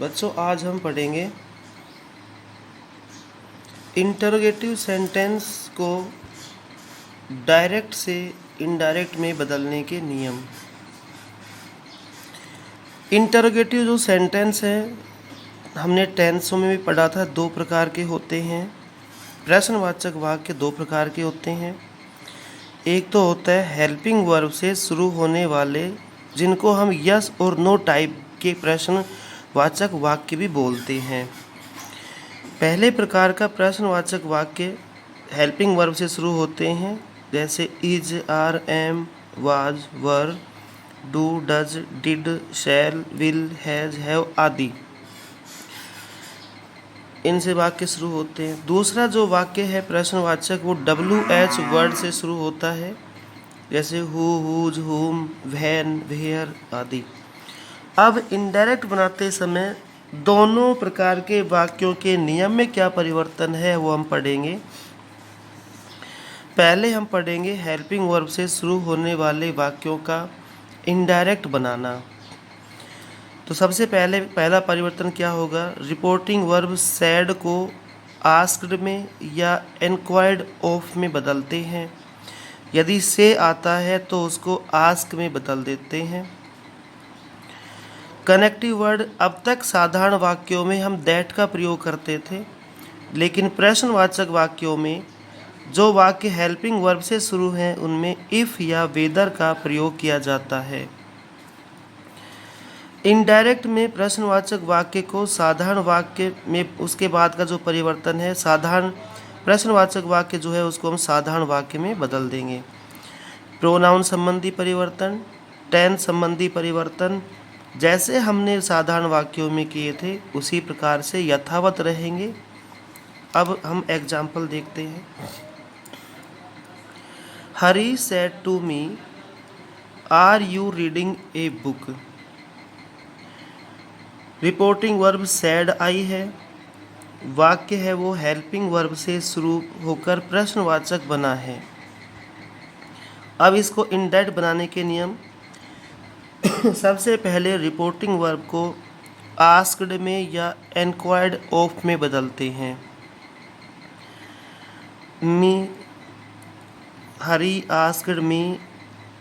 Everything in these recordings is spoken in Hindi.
बच्चों आज हम पढ़ेंगे इंटरोगेटिव सेंटेंस को डायरेक्ट से इनडायरेक्ट में बदलने के नियम। इंटरोगेटिव जो सेंटेंस है हमने टेंसों में भी पढ़ा था, दो प्रकार के होते हैं। प्रश्नवाचक वाक्य दो प्रकार के होते हैं। एक तो होता है हेल्पिंग वर्ब से शुरू होने वाले, जिनको हम यस और नो टाइप के प्रश्नवाचक वाक्य भी बोलते हैं। पहले प्रकार का प्रश्नवाचक वाक्य हेल्पिंग वर्ब से शुरू होते हैं, जैसे is, are, am, was, were, do, does, did, shall, will, has, have आदि। इनसे वाक्य शुरू होते हैं। दूसरा जो वाक्य है प्रश्नवाचक, वो WH वर्ड से शुरू होता है, जैसे हु, हुज, हुम, व्हेन, वेयर आदि। अब इनडायरेक्ट बनाते समय दोनों प्रकार के वाक्यों के नियम में क्या परिवर्तन है वो हम पढ़ेंगे। पहले हम पढ़ेंगे हेल्पिंग वर्ब से शुरू होने वाले वाक्यों का इनडायरेक्ट बनाना। तो सबसे पहला परिवर्तन क्या होगा, रिपोर्टिंग वर्ब सैड को आस्क्ड में या एनक्वायर्ड ऑफ में बदलते हैं। यदि से आता है तो उसको आस्क में बदल देते हैं। कनेक्टिव वर्ड, अब तक साधारण वाक्यों में हम दैट का प्रयोग करते थे, लेकिन प्रश्नवाचक वाक्यों में जो वाक्य हेल्पिंग वर्ब से शुरू हैं उनमें इफ़ या वेदर का प्रयोग किया जाता है। इनडायरेक्ट में प्रश्नवाचक वाक्य को साधारण वाक्य में, उसके बाद का जो परिवर्तन है, साधारण प्रश्नवाचक वाक्य जो है उसको हम साधारण वाक्य में बदल देंगे। प्रोनाउन संबंधी परिवर्तन, टेंस संबंधी परिवर्तन जैसे हमने साधारण वाक्यों में किए थे उसी प्रकार से यथावत रहेंगे। अब हम एग्जाम्पल देखते हैं। Hari said to me, are you reading a book. Reporting verb said आई है, वाक्य है वो हेल्पिंग वर्ब से शुरू होकर प्रश्नवाचक बना है। अब इसको इनडायरेक्ट बनाने के नियम। सबसे पहले रिपोर्टिंग वर्ब को आस्क्ड में या एनक्वायर्ड ऑफ में बदलते हैं। मी, हरी आस्क्ड मी,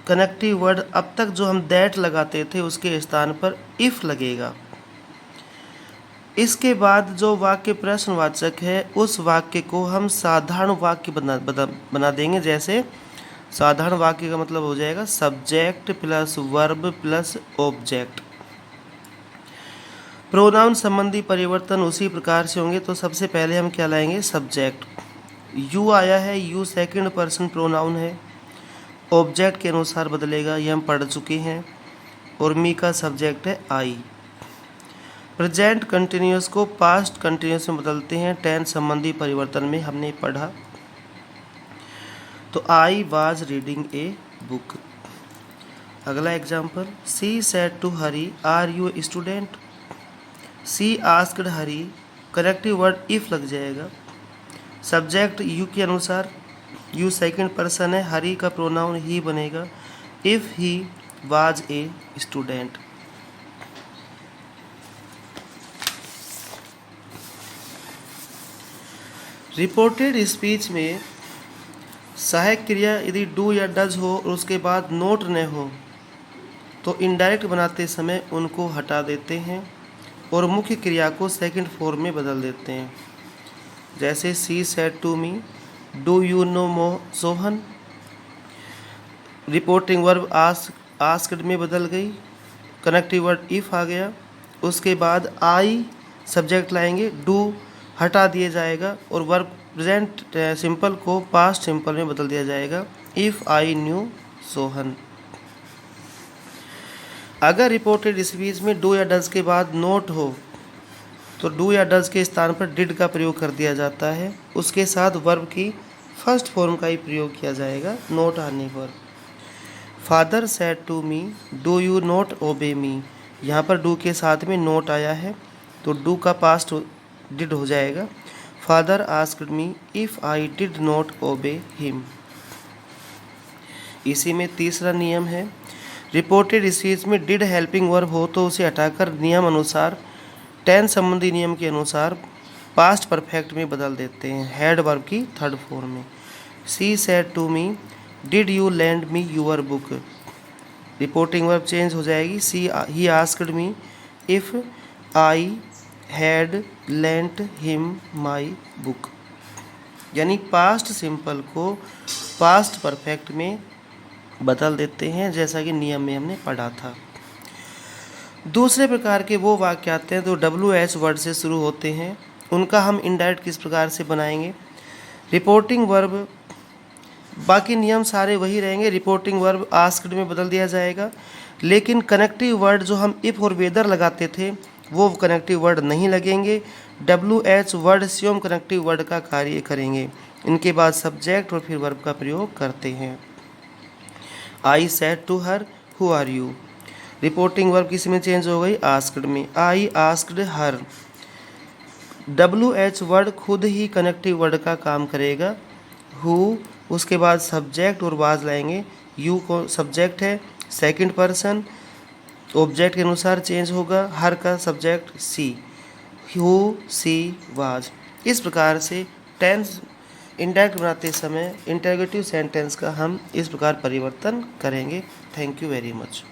कनेक्टिव वर्ड अब तक जो हम दैट लगाते थे उसके स्थान पर इफ़ लगेगा। इसके बाद जो वाक्य प्रश्नवाचक है उस वाक्य को हम साधारण वाक्य बना देंगे। जैसे साधारण वाक्य का मतलब हो जाएगा subject plus verb plus object. Pronoun संबंधी परिवर्तन उसी प्रकार से होंगे। तो सबसे पहले हम क्या लाएंगे, सब्जेक्ट। यू आया है, यू सेकंड पर्सन प्रोनाउन है, ऑब्जेक्ट के अनुसार बदलेगा, ये हम पढ़ चुके हैं। और मी का सब्जेक्ट है आई। प्रेजेंट कंटिन्यूस को पास्ट कंटिन्यूस में बदलते हैं, टेंस संबंधी परिवर्तन में हमने पढ़ा। तो I was reading a book. अगला example, she said to Hari, are you a student. She asked Hari, connective word if लग जाएगा। सब्जेक्ट यू के अनुसार, यू सेकंड पर्सन है, हरी का प्रोनाउन ही बनेगा। If he was a student. Reported speech में सहायक क्रिया यदि डू या डज हो और उसके बाद नोट न हो तो इनडायरेक्ट बनाते समय उनको हटा देते हैं और मुख्य क्रिया को सेकंड फॉर्म में बदल देते हैं। जैसे she said to me, do you know Sohan. Reporting verb asked में बदल गई, कनेक्टिव वर्ड इफ आ गया। उसके बाद आई सब्जेक्ट लाएंगे, डू हटा दिया जाएगा और वर्ब प्रेजेंट सिंपल को पास्ट सिंपल में बदल दिया जाएगा। If I knew Sohan. अगर रिपोर्टेड स्पीच में डू या डज के बाद नोट हो तो डू या डज के स्थान पर डिड का प्रयोग कर दिया जाता है। उसके साथ वर्ब की फर्स्ट फॉर्म का ही प्रयोग किया जाएगा नोट आने पर। Father said to me, do you not obey me. यहाँ पर डू के साथ में नोट आया है तो डू का पास्ट डिड हो जाएगा। Father asked me if I did not obey him. इसी में तीसरा नियम है, रिपोर्टेड स्पीच में डिड हेल्पिंग वर्ब हो तो उसे हटाकर नियम अनुसार टेंस संबंधी नियम के अनुसार पास्ट परफेक्ट में बदल देते हैं, हैड वर्ब की थर्ड फॉर्म में। She said to me, did you lend me your book, reporting verb change हो जाएगी, he asked me if I had lent him my book. यानी पास्ट सिंपल को पास्ट परफेक्ट में बदल देते हैं, जैसा कि नियम में हमने पढ़ा था। दूसरे प्रकार के वो वाक्य आते हैं तो WH वर्ड से शुरू होते हैं, उनका हम इनडायरेक्ट किस प्रकार से बनाएंगे। रिपोर्टिंग वर्ब, बाकी नियम सारे वही रहेंगे, रिपोर्टिंग वर्ब आस्क्ड में बदल दिया जाएगा, लेकिन कनेक्टिव वर्ड जो हम इफ़ और वेदर लगाते थे वो कनेक्टिव वर्ड नहीं लगेंगे। WH वर्ड स्वयं कनेक्टिव वर्ड का कार्य करेंगे। इनके बाद सब्जेक्ट और फिर वर्ब का प्रयोग करते हैं। I said to her, who are you, reporting verb किस में चेंज हो गई, आस्क्ड में, I asked her. WH word खुद ही कनेक्टिव वर्ड का काम करेगा, हु, उसके बाद सब्जेक्ट और वाज लाएंगे, यू को सब्जेक्ट है, सेकंड पर्सन, ऑब्जेक्ट के अनुसार चेंज होगा, हर का subject she, who, she, was. इस प्रकार से टेंस इंडायरेक्ट बनाते समय इंटरोगेटिव सेंटेंस का हम इस प्रकार परिवर्तन करेंगे। Thank you very much.